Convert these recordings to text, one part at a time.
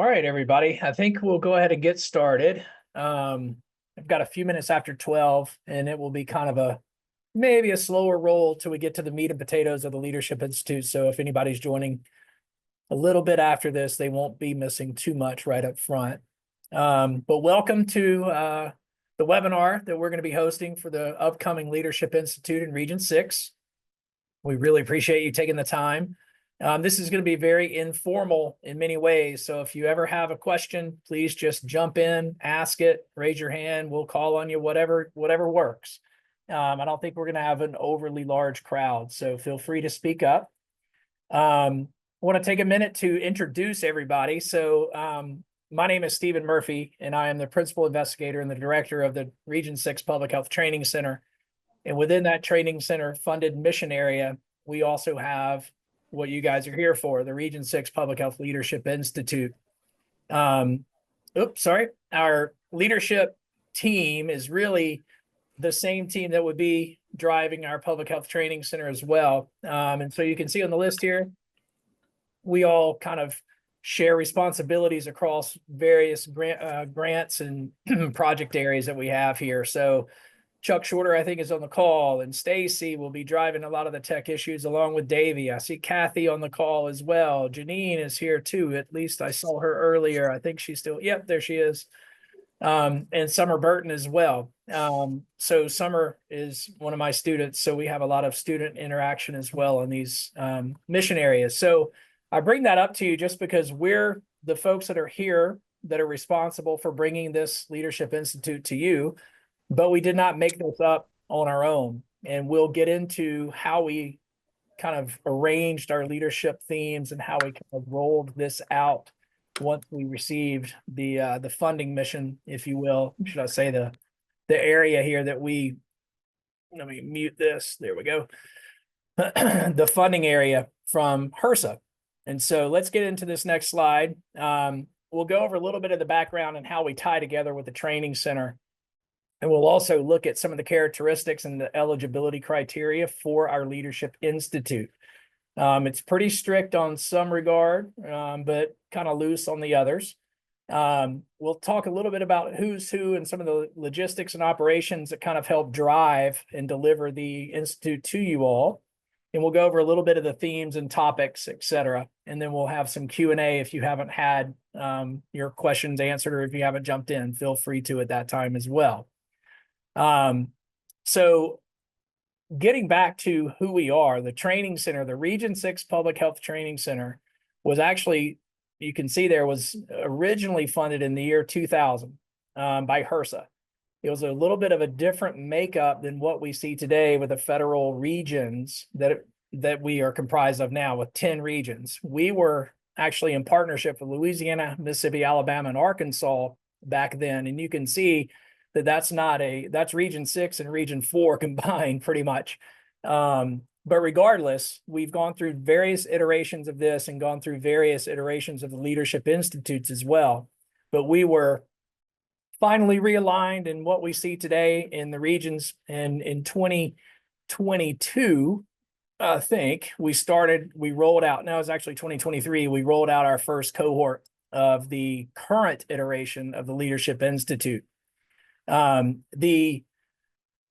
All right, everybody. I think we'll go ahead and get started. I've got a few minutes after 12, and it will be kind of maybe a slower roll till we get to the meat and potatoes of the Leadership Institute. So if anybody's joining a little bit after this, they won't be missing too much right up front. But welcome to the webinar that we're going to be hosting for the upcoming Leadership Institute in Region 6. We really appreciate you taking the time. This is going to be very informal in many ways. So if you ever have a question, please just jump in, ask it, raise your hand. We'll call on you, whatever works. I don't think we're going to have an overly large crowd, so feel free to speak up. I want to take a minute to introduce everybody. So my name is Stephen Murphy, and I am the principal investigator and the director of the Region 6 Public Health Training Center. And within that training center funded mission area, we also have what you guys are here for, the Region 6 Public Health Leadership Institute. Our leadership team is really the same team that would be driving our public health training center as well. And so you can see on the list here, we all kind of share responsibilities across various grants and project areas that we have here. So Chuck Shorter, I think, is on the call, and Stacy will be driving a lot of the tech issues along with Davey. I see Kathy on the call as well. Janine is here too. At least I saw her earlier. I think she's still, yep, there she is. And Summer Burton as well. So Summer is one of my students. So we have a lot of student interaction as well in these mission areas. So I bring that up to you just because we're the folks that are here that are responsible for bringing this Leadership Institute to you. But we did not make this up on our own. And we'll get into how we kind of arranged our leadership themes and how we kind of rolled this out once we received the funding mission, if you will. Should I say the area here that let me mute this. There we go. The funding area from HRSA. And so let's get into this next slide. We'll go over a little bit of the background and how we tie together with the training center. And we'll also look at some of the characteristics and the eligibility criteria for our Leadership Institute. It's pretty strict on some regard, but kind of loose on the others. We'll talk a little bit about who's who and some of the logistics and operations that kind of help drive and deliver the Institute to you all. And we'll go over a little bit of the themes and topics, et cetera. And then we'll have some Q&A if you haven't had your questions answered, or if you haven't jumped in, feel free to at that time as well. So getting back to who we are, the training center, the Region 6 Public Health Training Center was actually, you can see there, was originally funded in the year 2000 by HRSA. It was a little bit of a different makeup than what we see today with the federal regions that we are comprised of now, with 10 regions. We were actually in partnership with Louisiana, Mississippi, Alabama, and Arkansas back then. And you can see that's Region 6 and Region 4 combined pretty much. But regardless, we've gone through various iterations of this and gone through various iterations of the Leadership Institutes as well. But we were finally realigned in what we see today in the regions. And in 2022, I think we rolled out, now it's actually 2023, we rolled out our first cohort of the current iteration of the Leadership Institute. The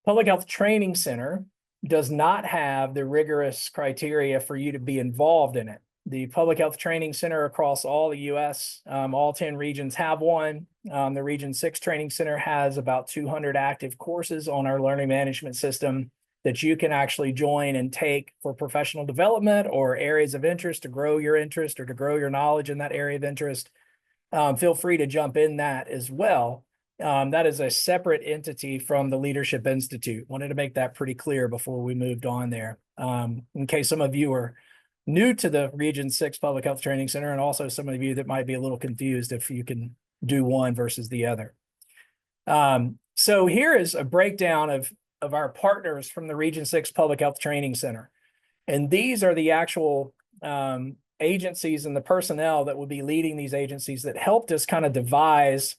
Public Health Training Center does not have the rigorous criteria for you to be involved in it. The Public Health Training Center across all the U.S., all 10 regions have one. The Region 6 Training Center has about 200 active courses on our learning management system that you can actually join and take for professional development or areas of interest, to grow your interest or to grow your knowledge in that area of interest. Feel free to jump in that as well. That is a separate entity from the Leadership Institute. Wanted to make that pretty clear before we moved on there. In case some of you are new to the Region 6 Public Health Training Center, and also some of you that might be a little confused if you can do one versus the other. So here is a breakdown of our partners from the Region 6 Public Health Training Center. And these are the actual agencies and the personnel that will be leading these agencies that helped us kind of devise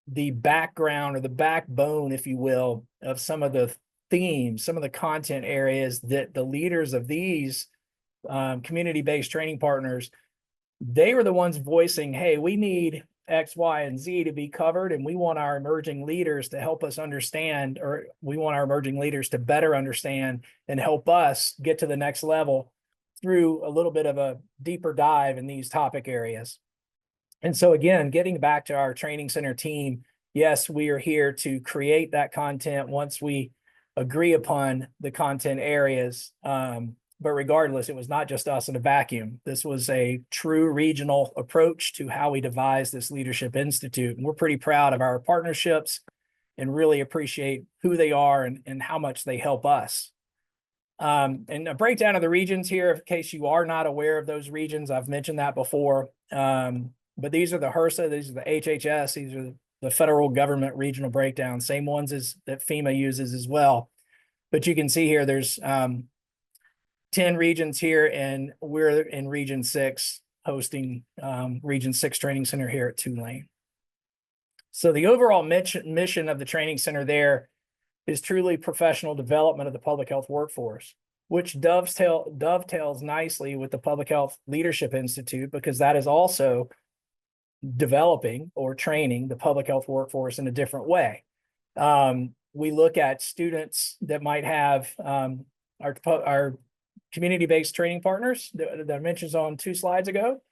the background or the backbone, if you will, of some of the themes, some of the content areas that the leaders of these community-based training partners they were the ones voicing, hey, we need X, Y, and Z to be covered, and we want our emerging leaders to help us understand, or we want our emerging leaders to better understand and help us get to the next level through a little bit of a deeper dive in these topic areas. And so again, getting back to our training center team, yes, we are here to create that content once we agree upon the content areas. But regardless, it was not just us in a vacuum. This was a true regional approach to how we devised this Leadership Institute. And we're pretty proud of our partnerships and really appreciate who they are and how much they help us. And a breakdown of the regions here, in case you are not aware of those regions, I've mentioned that before. But these are the HRSA, these are the HHS, these are the federal government regional breakdown, same ones as that FEMA uses as well. But you can see here, there's 10 regions here, and we're in Region 6, hosting Region 6 Training Center here at Tulane. So the overall mission of the training center there is truly professional development of the public health workforce, which dovetails nicely with the Public Health Leadership Institute, because that is also developing or training the public health workforce in a different way. We look at students that might have our community-based training partners that I mentioned on 2 slides ago.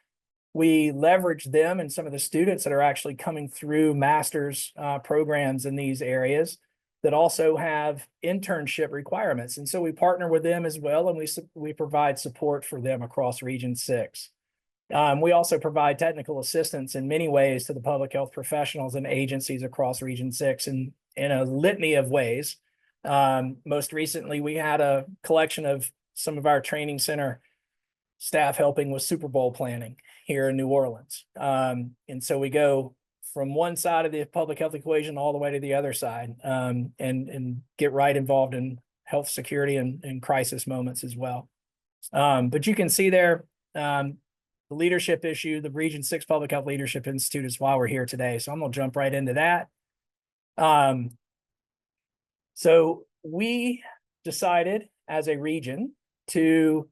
We leverage them and some of the students that are actually coming through master's programs in these areas that also have internship requirements. And so we partner with them as well, and we provide support for them across Region 6. We also provide technical assistance in many ways to the public health professionals and agencies across Region 6 in a litany of ways. Most recently, we had a collection of some of our training center staff helping with Super Bowl planning here in New Orleans. And so we go from one side of the public health equation all the way to the other side, and get right involved in health security and crisis moments as well. But you can see there, the leadership issue, the Region 6 Public Health Leadership Institute is why we're here today. So I'm gonna jump right into that. So we decided as a region to,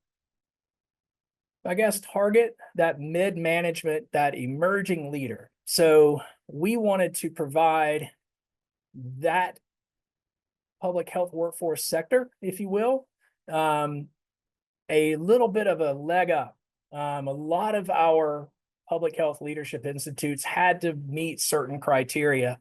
I guess, target that mid-management, that emerging leader. So we wanted to provide that public health workforce sector, if you will, a little bit of a leg up. A lot of our public health leadership institutes had to meet certain criteria.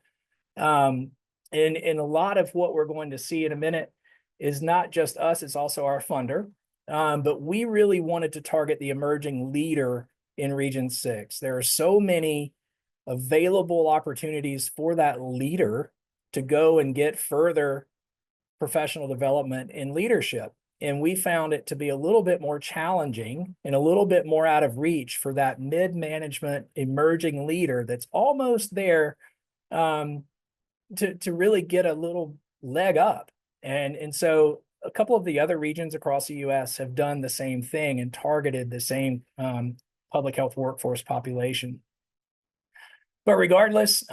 And a lot of what we're going to see in a minute is not just us, it's also our funder. But we really wanted to target the emerging leader in Region 6. There are so many available opportunities for that leader to go and get further professional development in leadership. And we found it to be a little bit more challenging and a little bit more out of reach for that mid-management emerging leader that's almost there to really get a little leg up. And so a couple of the other regions across the US have done the same thing and targeted the same public health workforce population. But regardless,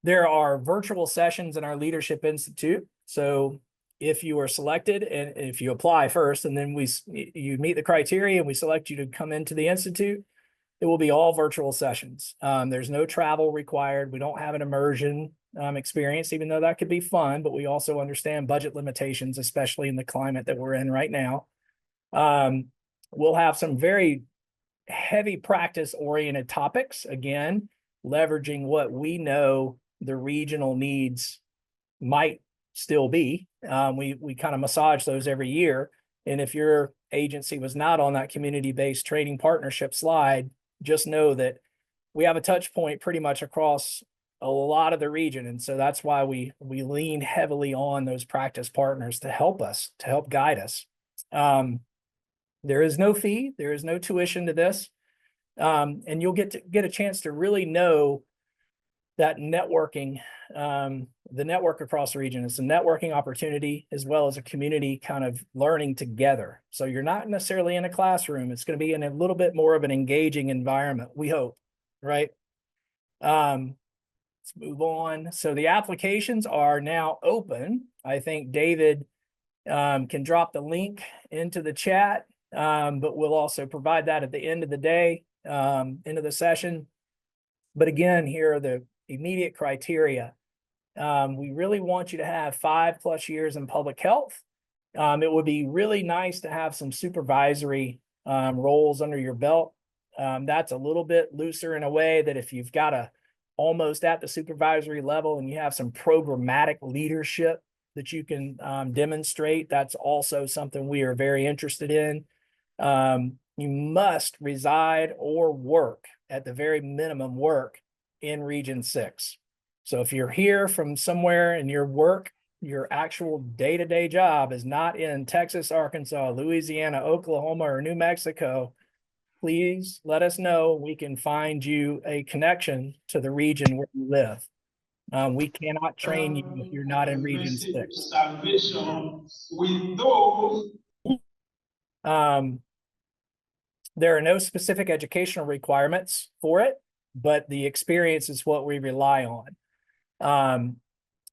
there are virtual sessions in our Leadership Institute. So if you are selected and if you apply first, and then you meet the criteria and we select you to come into the Institute, it will be all virtual sessions. There's no travel required. We don't have an immersion experience, even though that could be fun, but we also understand budget limitations, especially in the climate that we're in right now. We'll have some very heavy practice-oriented topics, again, leveraging what we know the regional needs might still be. We kind of massage those every year. And if your agency was not on that community-based training partnership slide, just know that we have a touch point pretty much across a lot of the region. And so that's why we lean heavily on those practice partners to help us, to help guide us. There is no fee, there is no tuition to this. And you'll get a chance to really know that networking, the network across the region is a networking opportunity as well as a community kind of learning together. So you're not necessarily in a classroom. It's going to be in a little bit more of an engaging environment, we hope, right? Let's move on. So the applications are now open. I think David can drop the link into the chat, but we'll also provide that at the end of the day. into the session. But again, here are the immediate criteria. We really want you to have 5+ years in public health. It would be really nice to have some supervisory roles under your belt. That's a little bit looser in a way that if you've got a almost at the supervisory level and you have some programmatic leadership that you can demonstrate, that's also something we are very interested in. You must reside or work, at the very minimum, work in Region 6. So if you're here from somewhere and your actual day-to-day job is not in Texas, Arkansas, Louisiana, Oklahoma, or New Mexico, please let us know. We can find you a connection to the region where you live. We cannot train you if you're not in Region 6. Salvation with those. There are no specific educational requirements for it, but the experience is what we rely on.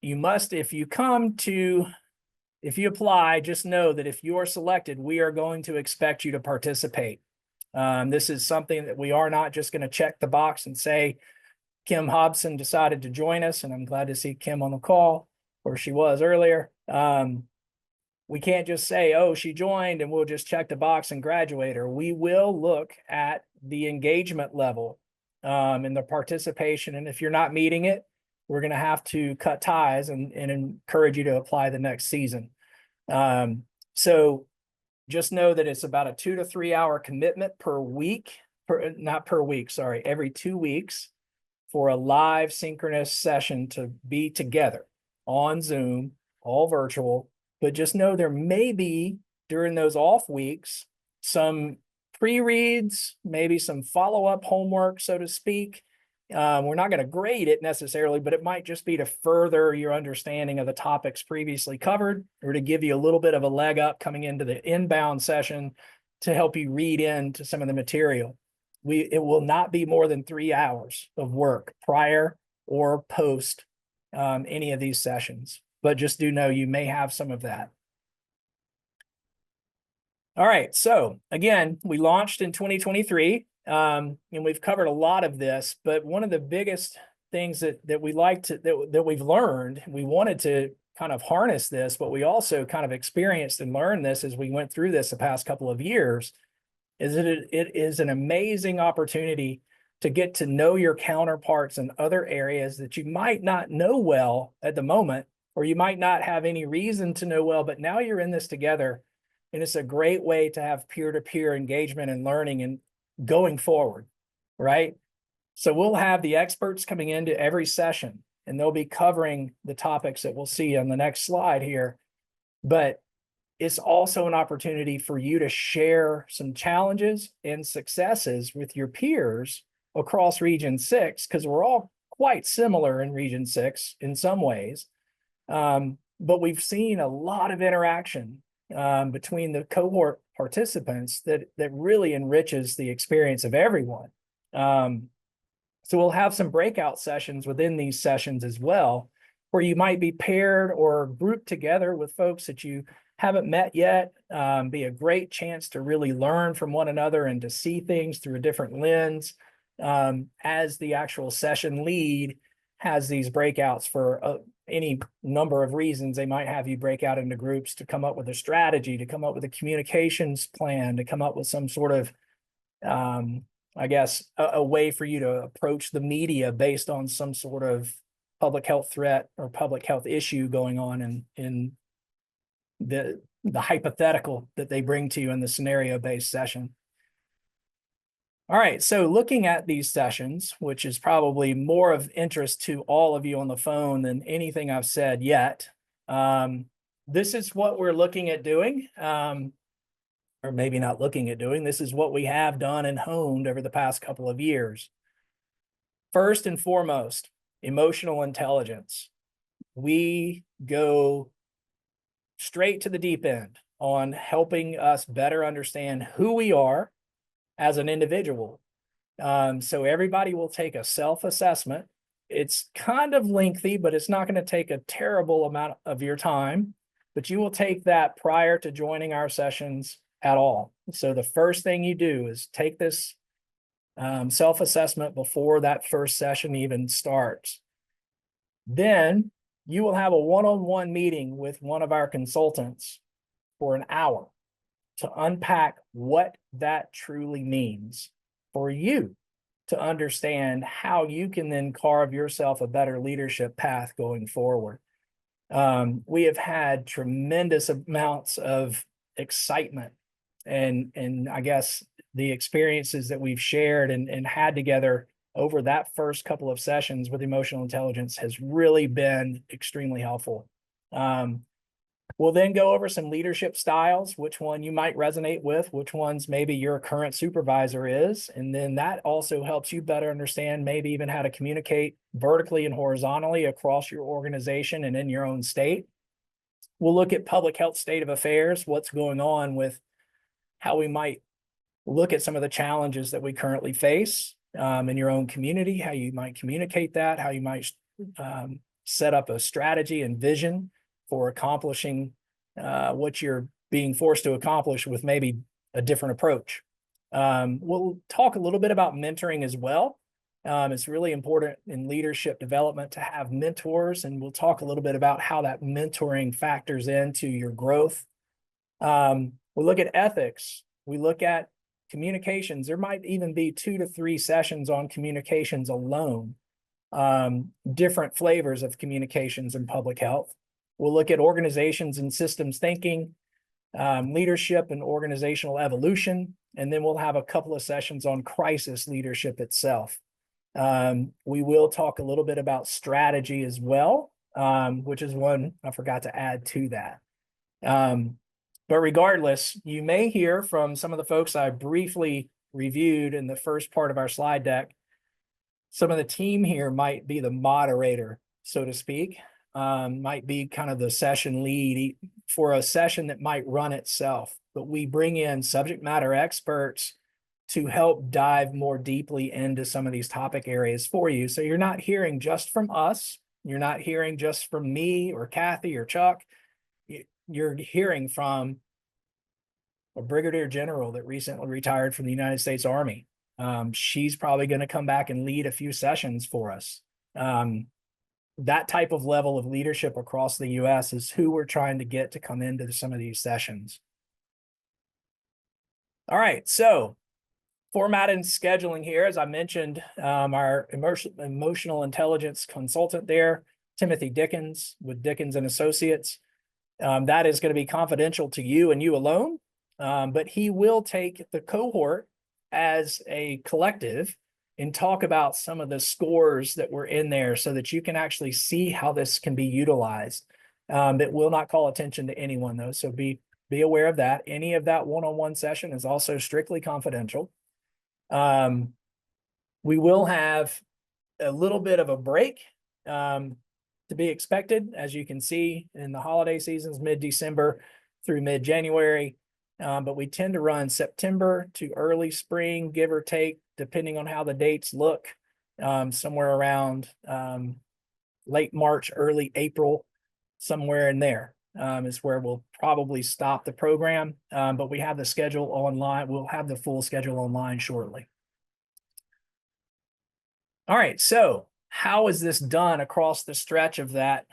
You must, if you apply, just know that if you are selected, we are going to expect you to participate. This is something that we are not just going to check the box and say, Kim Hobson decided to join us, and I'm glad to see Kim on the call, or she was earlier. We can't just say, oh, she joined and we'll just check the box and graduate her. We will look at the engagement level and the participation. And if you're not meeting it, we're going to have to cut ties and encourage you to apply the next season. So just know that it's about a 2 to 3 hour commitment per week, every 2 weeks for a live synchronous session to be together on Zoom, all virtual. But just know there may be, during those off weeks, some pre-reads, maybe some follow-up homework, so to speak. We're not going to grade it necessarily, but it might just be to further your understanding of the topics previously covered, or to give you a little bit of a leg up coming into the inbound session to help you read into some of the material. It will not be more than 3 hours of work prior or post any of these sessions. But just do know you may have some of that. All right, so again, we launched in 2023, and we've covered a lot of this, but one of the biggest things that we like to, that we've learned, we wanted to kind of harness this, but we also kind of experienced and learned this as we went through this the past couple of years, is that it is an amazing opportunity to get to know your counterparts in other areas that you might not know well at the moment, or you might not have any reason to know well, but now you're in this together. And it's a great way to have peer-to-peer engagement and learning and going forward, right? So we'll have the experts coming into every session, and they'll be covering the topics that we'll see on the next slide here. But it's also an opportunity for you to share some challenges and successes with your peers across Region 6, because we're all quite similar in Region 6 in some ways. But we've seen a lot of interaction between the cohort participants that really enriches the experience of everyone. So we'll have some breakout sessions within these sessions as well, where you might be paired or grouped together with folks that you haven't met yet. Be a great chance to really learn from one another and to see things through a different lens, as the actual session lead has these breakouts for any number of reasons. They might have you break out into groups to come up with a strategy, to come up with a communications plan, to come up with some sort of, I guess, a way for you to approach the media based on some sort of public health threat or public health issue going on in the hypothetical that they bring to you in the scenario-based session. All right, so looking at these sessions, which is probably more of interest to all of you on the phone than anything I've said yet, this is what we're looking at doing, or maybe not looking at doing. This is what we have done and honed over the past couple of years. First and foremost, emotional intelligence. We go straight to the deep end on helping us better understand who we are as an individual. So everybody will take a self-assessment. It's kind of lengthy, but it's not going to take a terrible amount of your time, but you will take that prior to joining our sessions at all. So the first thing you do is take this self-assessment before that first session even starts. Then you will have a one-on-one meeting with one of our consultants for an hour to unpack what that truly means for you to understand how you can then carve yourself a better leadership path going forward. We have had tremendous amounts of excitement and I guess the experiences that we've shared and had together over that first couple of sessions with emotional intelligence has really been extremely helpful. We'll then go over some leadership styles, which one you might resonate with, which ones maybe your current supervisor is. And then that also helps you better understand maybe even how to communicate vertically and horizontally across your organization and in your own state. We'll look at public health state of affairs, what's going on with how we might look at some of the challenges that we currently face in your own community, how you might communicate that, how you might set up a strategy and vision for accomplishing what you're being forced to accomplish with maybe a different approach. We'll talk a little bit about mentoring as well. It's really important in leadership development to have mentors, and we'll talk a little bit about how that mentoring factors into your growth. We'll look at ethics. We look at communications. There might even be 2 to 3 sessions on communications alone, different flavors of communications in public health. We'll look at organizations and systems thinking, leadership and organizational evolution, and then we'll have a couple of sessions on crisis leadership itself. We will talk a little bit about strategy as well, which is one I forgot to add to that. But regardless, you may hear from some of the folks I briefly reviewed in the first part of our slide deck. Some of the team here might be the moderator, so to speak, might be kind of the session lead for a session that might run itself. But we bring in subject matter experts to help dive more deeply into some of these topic areas for you. So you're not hearing just from us. You're not hearing just from me or Kathy or Chuck. You're hearing from a brigadier general that recently retired from the United States Army. She's probably going to come back and lead a few sessions for us. That type of level of leadership across the U.S. is who we're trying to get to come into some of these sessions. All right, so format and scheduling here, as I mentioned, our emotional intelligence consultant there, Timothy Dickens with Dickens and Associates. That is going to be confidential to you and you alone, but he will take the cohort as a collective and talk about some of the scores that were in there so that you can actually see how this can be utilized. It will not call attention to anyone though, so be aware of that. Any of that one-on-one session is also strictly confidential. We will have a little bit of a break to be expected, as you can see in the holiday seasons, mid-December through mid-January. But we tend to run September to early spring, give or take, depending on how the dates look, somewhere around late March, early April, somewhere in there is where we'll probably stop the program. But we have the schedule online. We'll have the full schedule online shortly. All right, so how is this done across the stretch of that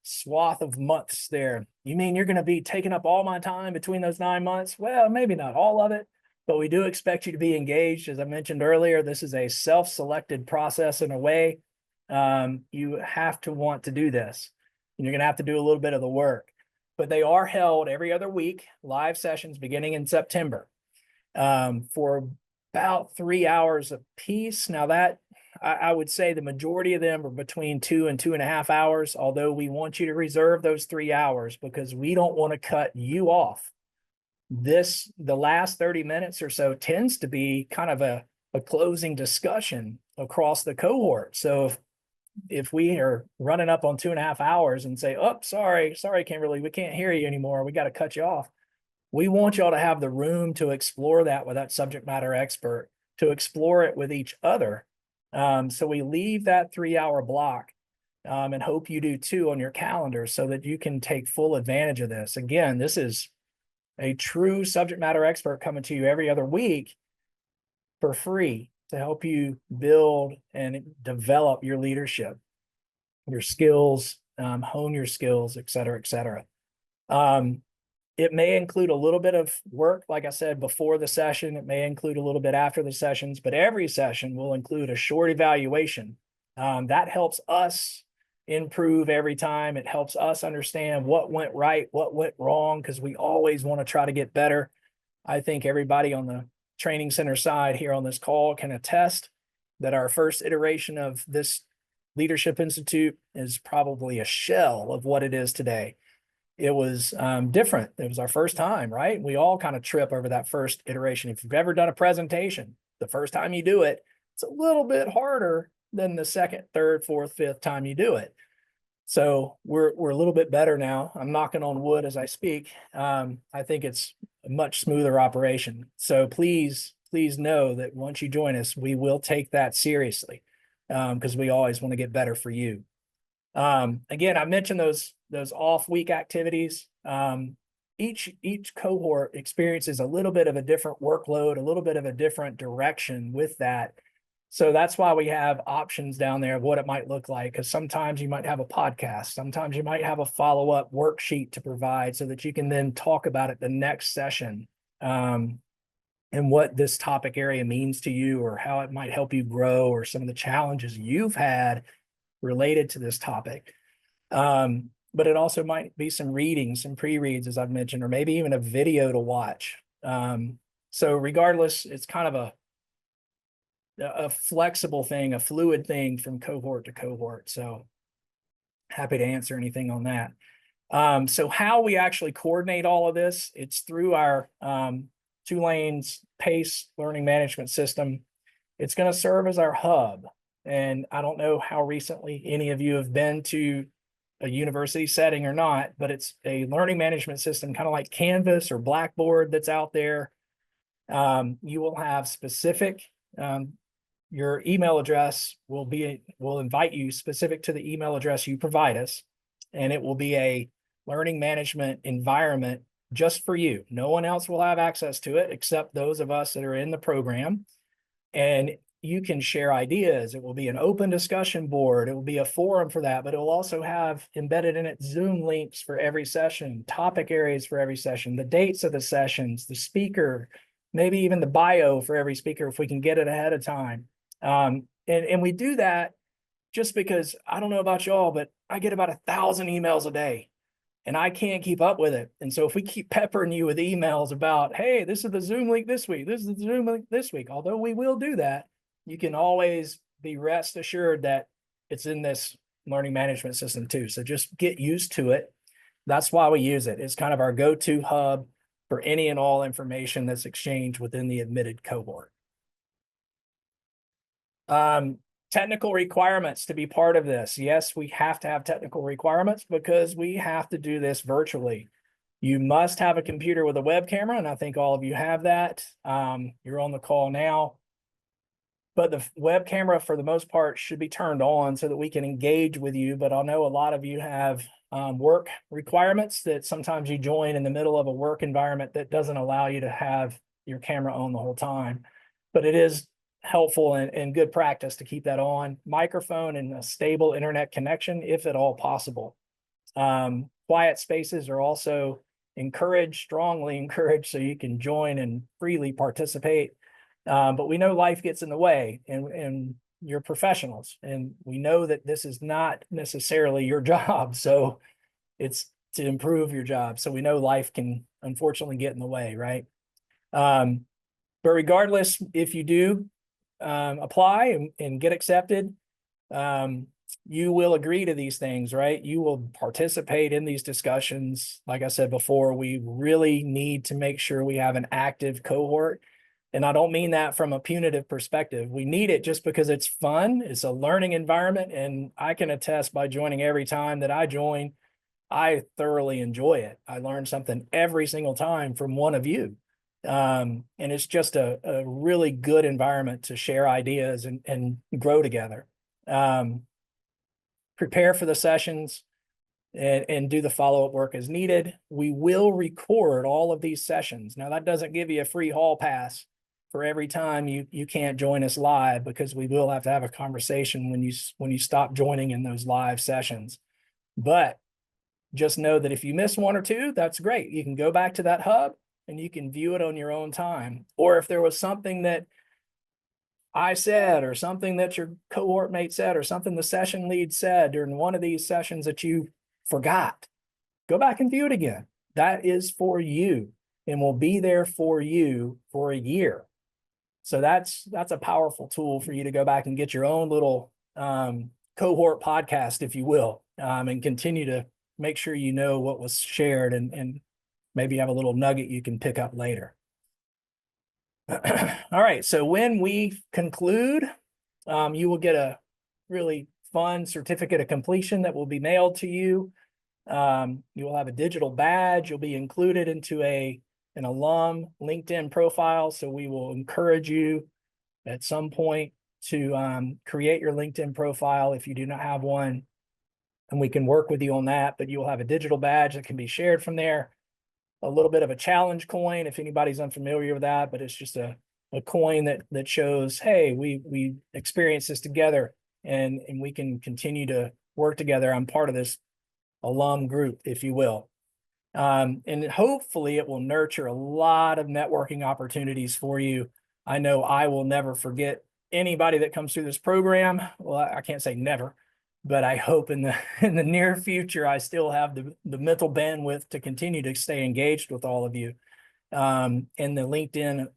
swath of months there? You mean you're going to be taking up all my time between those 9 months? Well, maybe not all of it, but we do expect you to be engaged. As I mentioned earlier, this is a self-selected process in a way. You have to want to do this, and you're going to have to do a little bit of the work. But they are held every other week, live sessions beginning in September for about 3 hours a piece. Now that I would say the majority of them are between 2 and 2.5 hours, although we want you to reserve those 3 hours because we don't want to cut you off. The last 30 minutes or so tends to be kind of a closing discussion across the cohort. So if we are running up on 2.5 hours and say, oh, sorry, Kimberly, we can't hear you anymore, we got to cut you off. We want y'all to have the room to explore that with that subject matter expert, to explore it with each other. So we leave that 3-hour block and hope you do too on your calendar so that you can take full advantage of this. Again, this is a true subject matter expert coming to you every other week for free. to help you build and develop your leadership, your skills, hone your skills, et cetera, et cetera. It may include a little bit of work, like I said, before the session. It may include a little bit after the sessions, but every session will include a short evaluation. That helps us improve every time. It helps us understand what went right, what went wrong, because we always want to try to get better. I think everybody on the training center side here on this call can attest that our first iteration of this Leadership Institute is probably a shell of what it is today. It was different. It was our first time, right? We all kind of trip over that first iteration. If you've ever done a presentation, the first time you do it, it's a little bit harder than the second, third, fourth, fifth time you do it. So we're a little bit better now. I'm knocking on wood as I speak. I think it's a much smoother operation. So please know that once you join us, we will take that seriously, because we always want to get better for you. Again, I mentioned those off week activities. Each cohort experiences a little bit of a different workload, a little bit of a different direction with that. So that's why we have options down there of what it might look like, because sometimes you might have a podcast, sometimes you might have a follow-up worksheet to provide so that you can then talk about it the next session, and what this topic area means to you, or how it might help you grow, or some of the challenges you've had related to this topic. But it also might be some reading, some pre-reads, as I've mentioned, or maybe even a video to watch. So regardless, it's kind of a flexible thing, a fluid thing from cohort to cohort. So happy to answer anything on that. So how we actually coordinate all of this, it's through our 2Lanes PACE learning management system. It's going to serve as our hub. And I don't know how recently any of you have been to a university setting or not, but it's a learning management system, kind of like Canvas or Blackboard that's out there. You will have specific, your email address will invite you specific to the email address you provide us, and it will be a learning management environment just for you. No one else will have access to it except those of us that are in the program. And you can share ideas. It will be an open discussion board. It will be a forum for that, but it will also have embedded in it Zoom links for every session, topic areas for every session, the dates of the sessions, the speaker, maybe even the bio for every speaker if we can get it ahead of time. And we do that just because, I don't know about y'all, but I get about 1,000 emails a day and I can't keep up with it. And so if we keep peppering you with emails about, hey, this is the Zoom link this week, this is the Zoom link this week, although we will do that, you can always be rest assured that it's in this learning management system too. So just get used to it. That's why we use it. It's kind of our go-to hub for any and all information that's exchanged within the admitted cohort. Technical requirements to be part of this. Yes, we have to have technical requirements because we have to do this virtually. You must have a computer with a web camera, and I think all of you have that. You're on the call now. But the web camera, for the most part, should be turned on so that we can engage with you. But I know a lot of you have work requirements that sometimes you join in the middle of a work environment that doesn't allow you to have your camera on the whole time. But it is helpful and good practice to keep that on. Microphone and a stable internet connection, if at all possible. Quiet spaces are also encouraged, strongly encouraged, so you can join and freely participate. But we know life gets in the way, and you're professionals, and we know that this is not necessarily your job. So it's to improve your job. So we know life can unfortunately get in the way, right? But regardless, if you do apply and get accepted, you will agree to these things, right? You will participate in these discussions. Like I said before, we really need to make sure we have an active cohort. And I don't mean that from a punitive perspective. We need it just because it's fun. It's a learning environment. And I can attest by joining every time that I join, I thoroughly enjoy it. I learn something every single time from one of you. And it's just a really good environment to share ideas and grow together. Prepare for the sessions and do the follow-up work as needed. We will record all of these sessions. Now, that doesn't give you a free hall pass for every time you can't join us live, because we will have to have a conversation when you stop joining in those live sessions. But just know that if you miss one or two, that's great. You can go back to that hub and you can view it on your own time. Or if there was something that I said, or something that your cohort mate said, or something the session lead said during one of these sessions that you forgot, go back and view it again. That is for you and will be there for you for a year. So that's a powerful tool for you to go back and get your own little cohort podcast, if you will, and continue to make sure you know what was shared, and maybe have a little nugget you can pick up later. All right, so when we conclude, you will get a really fun certificate of completion that will be mailed to you. You will have a digital badge. You'll be included into an alum LinkedIn profile. So we will encourage you at some point to create your LinkedIn profile if you do not have one, and we can work with you on that. But you'll have a digital badge that can be shared from there. A little bit of a challenge coin, if anybody's unfamiliar with that, but it's just a coin that shows, hey, we experienced this together, and we can continue to work together. I'm part of this alum group, if you will. And hopefully it will nurture a lot of networking opportunities for you. I know I will never forget anybody that comes through this program. Well, I can't say never, but I hope in the near future, I still have the mental bandwidth to continue to stay engaged with all of you. And the LinkedIn,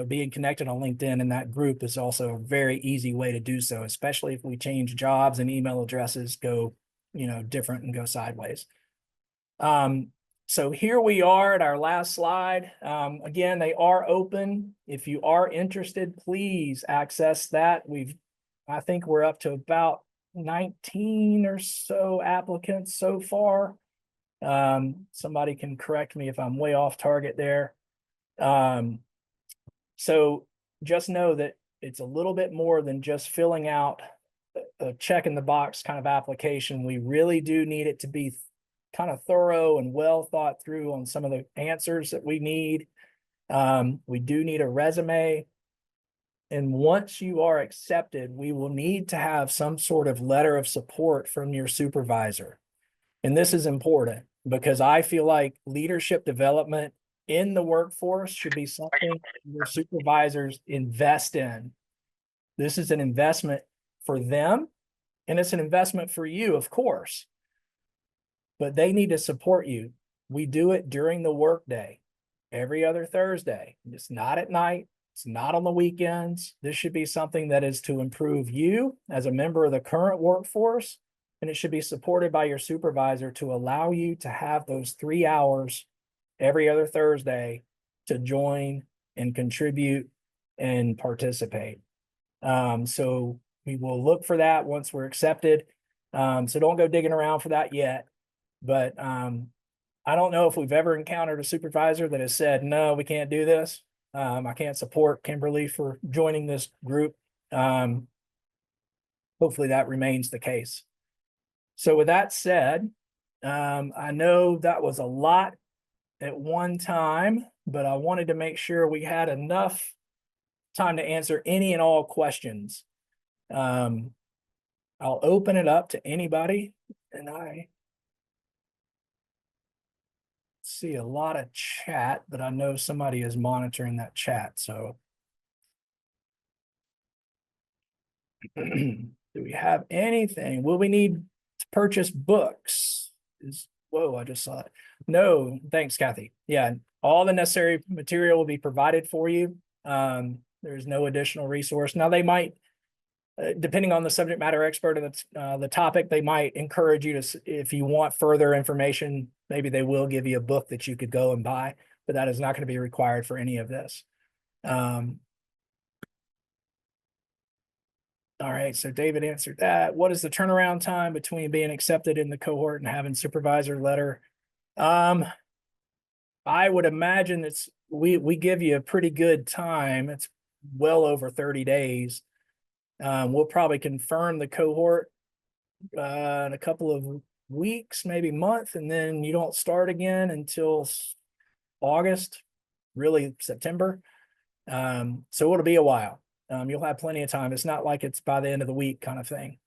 being connected on LinkedIn in that group is also a very easy way to do so, especially if we change jobs and email addresses go, different and go sideways. So here we are at our last slide. Again, they are open. If you are interested, please access that. I think we're up to about 19 or so applicants so far. Somebody can correct me if I'm way off target there. So just know that it's a little bit more than just filling out a check in the box kind of application. We really do need it to be kind of thorough and well thought through on some of the answers that we need. We do need a resume. And once you are accepted, we will need to have some sort of letter of support from your supervisor. And this is important because I feel like leadership development in the workforce should be something your supervisors invest in. This is an investment for them, and it's an investment for you, of course. But they need to support you. We do it during the workday, every other Thursday. It's not at night. It's not on the weekends. This should be something that is to improve you as a member of the current workforce, and it should be supported by your supervisor to allow you to have those 3 hours every other Thursday to join and contribute and participate. So we will look for that once we're accepted. So don't go digging around for that yet. But I don't know if we've ever encountered a supervisor that has said, no, we can't do this. I can't support Kimberly for joining this group. Hopefully that remains the case. So with that said, I know that was a lot at one time, but I wanted to make sure we had enough time to answer any and all questions. I'll open it up to anybody, and I see a lot of chat, but I know somebody is monitoring that chat. So do we have anything? Will we need to purchase books? Whoa, I just saw it. No, thanks, Kathy. Yeah, all the necessary material will be provided for you. There's no additional resource. Now they might, depending on the subject matter expert and the topic, they might encourage you to, if you want further information, maybe they will give you a book that you could go and buy, but that is not going to be required for any of this. All right, so David answered that. What is the turnaround time between being accepted in the cohort and having supervisor letter? I would imagine we give you a pretty good time. It's well over 30 days. We'll probably confirm the cohort in a couple of weeks, maybe month, and then you don't start again until August, really September. So it'll be a while. You'll have plenty of time. It's not like it's by the end of the week kind of thing.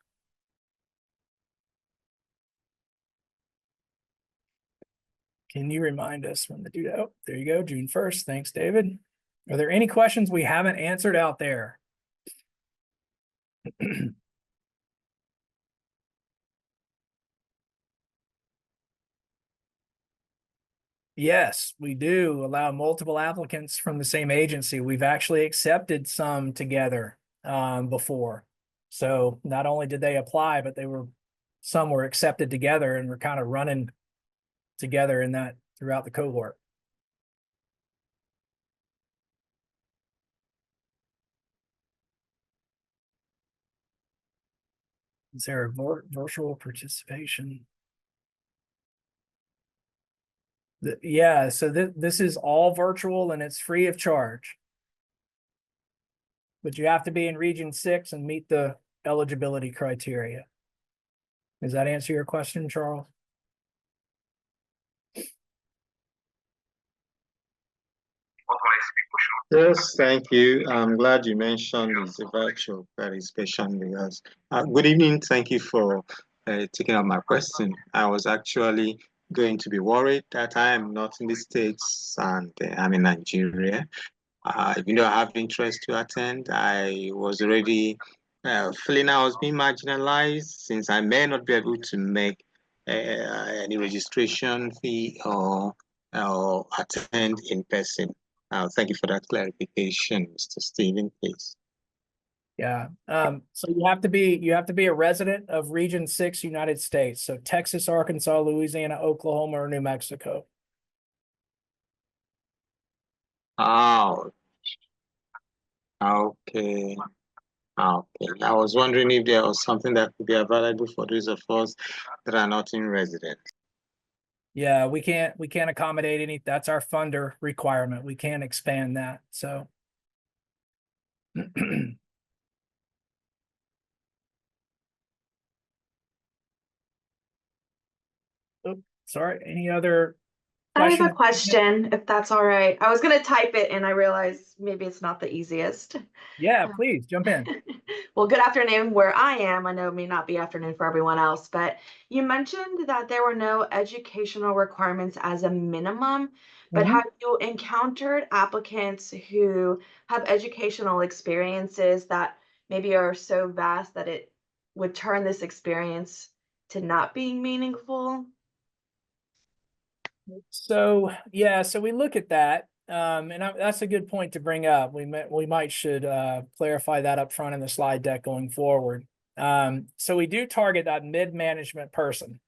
Can you remind us when the due date? Oh, there you go, June 1st. Thanks, David. Are there any questions we haven't answered out there? Yes, we do allow multiple applicants from the same agency. We've actually accepted some together before. So not only did they apply, but some were accepted together and we're kind of running together in that throughout the cohort. Is there a virtual participation? Yeah, so this is all virtual and it's free of charge. But you have to be in Region 6 and meet the eligibility criteria. Does that answer your question, Charles? Yes, thank you. I'm glad you mentioned it's a virtual participation because good evening. Thank you for taking up my question. I was actually going to be worried that I am not in the States and I'm in Nigeria. Even though I have interest to attend, I was already feeling I was being marginalized since I may not be able to make any registration fee or attend in person. Thank you for that clarification, Mr. Stephen, please. Yeah. So you have to be a resident of Region 6 United States. So Texas, Arkansas, Louisiana, Oklahoma, or New Mexico. Oh, okay. Okay. I was wondering if there was something that could be available for those of us that are not in residence. Yeah, we can't accommodate any. That's our funder requirement. We can't expand that. So oh, sorry. Any other I have questions? a question, if that's all right. I was gonna type it and I realized maybe it's not the easiest. Yeah, please jump in. Well, good afternoon where I am. I know it may not be afternoon for everyone else, but you mentioned that there were no educational requirements as a minimum, but Mhm. have you encountered applicants who have educational experiences that maybe are so vast that it would turn this experience to not being meaningful? So yeah, so we look at that, that's a good point to bring up. We might should clarify that up front in the slide deck going forward. So we do target that mid-management person.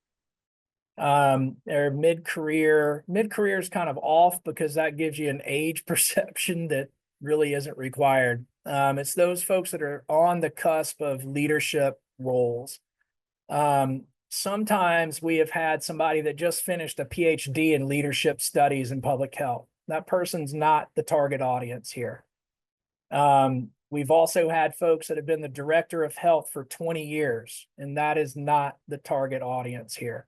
Or mid-career. Mid-career is kind of off because that gives you an age perception that really isn't required. It's those folks that are on the cusp of leadership roles. Sometimes we have had somebody that just finished a PhD in leadership studies in public health. That person's not the target audience here. We've also had folks that have been the director of health for 20 years, and that is not the target audience here.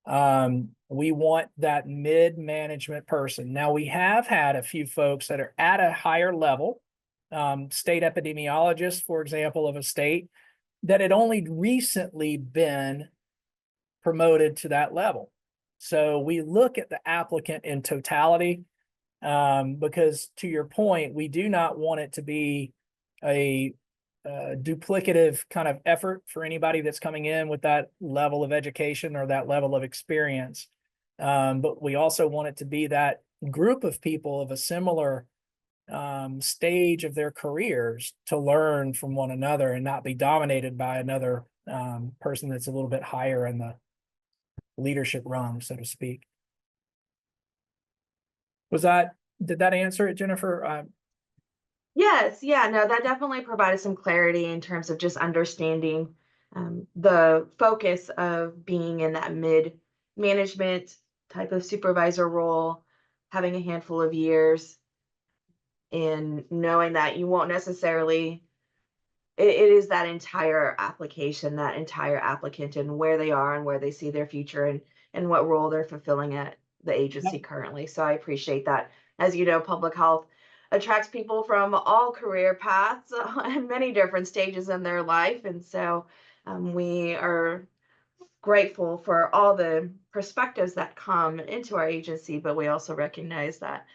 We want that mid-management person. Now, we have had a few folks that are at a higher level, state epidemiologists, for example, of a state that had only recently been promoted to that level. So we look at the applicant in totality, because to your point, we do not want it to be a duplicative kind of effort for anybody that's coming in with that level of education or that level of experience. But we also want it to be that group of people of a similar stage of their careers to learn from one another and not be dominated by another person that's a little bit higher in the leadership rung, so to speak. Did that answer it, Jennifer? Yes, yeah, no, that definitely provided some clarity in terms of just understanding the focus of being in that mid management type of supervisor role, having a handful of years, and knowing that you won't necessarily, it is that entire application, that entire applicant, and where they are and where they see their future and what role they're fulfilling at the agency currently. So I appreciate that. As you know, public health attracts people from all career paths and many different stages in their life. And so we are grateful for all the perspectives that come into our agency, but we also recognize that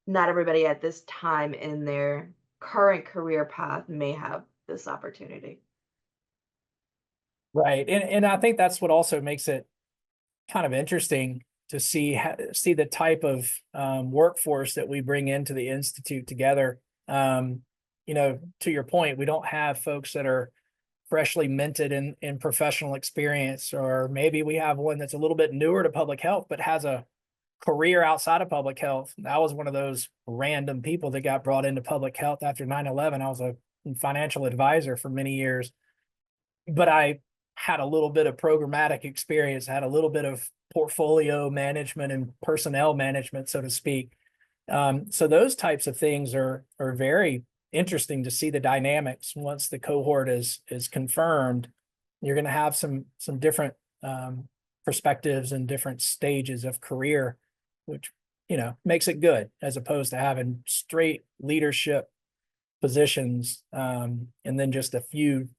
not everybody at this time in their current career path may have this opportunity. Right. And I think that's what also makes it kind of interesting to see see the type of workforce that we bring into the Institute together. You know, to your point, we don't have folks that are freshly minted in professional experience, or maybe we have one that's a little bit newer to public health, but has a career outside of public health. I was one of those random people that got brought into public health after 9/11. I was a financial advisor for many years, but I had a little bit of programmatic experience, had a little bit of portfolio management and personnel management, so to speak. So those types of things are very interesting to see the dynamics once the cohort is confirmed. You're going to have some different perspectives and different stages of career, which, you know, makes it good as opposed to having straight leadership positions and then just a few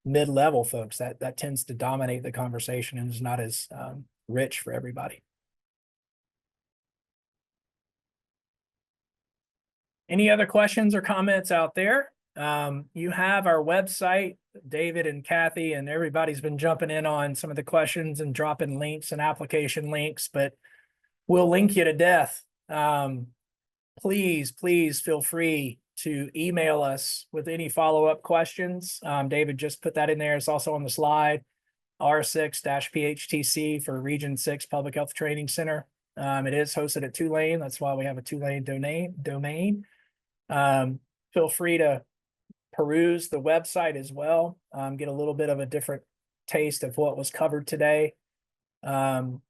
mid-level folks. That tends to dominate the conversation and is not as rich for everybody. Any other questions or comments out there? You have our website. David and Kathy and everybody's been jumping in on some of the questions and dropping links and application links, but we'll link you to death. Please feel free to email us with any follow-up questions. David just put that in there. It's also on the slide, R6-PHTC for Region 6 Public Health Training Center. It is hosted at Tulane. That's why we have a Tulane domain. Feel free to peruse the website as well, get a little bit of a different taste of what was covered today. But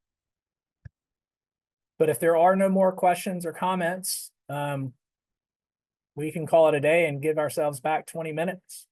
if there are no more questions or comments, we can call it a day and give ourselves back 20 minutes.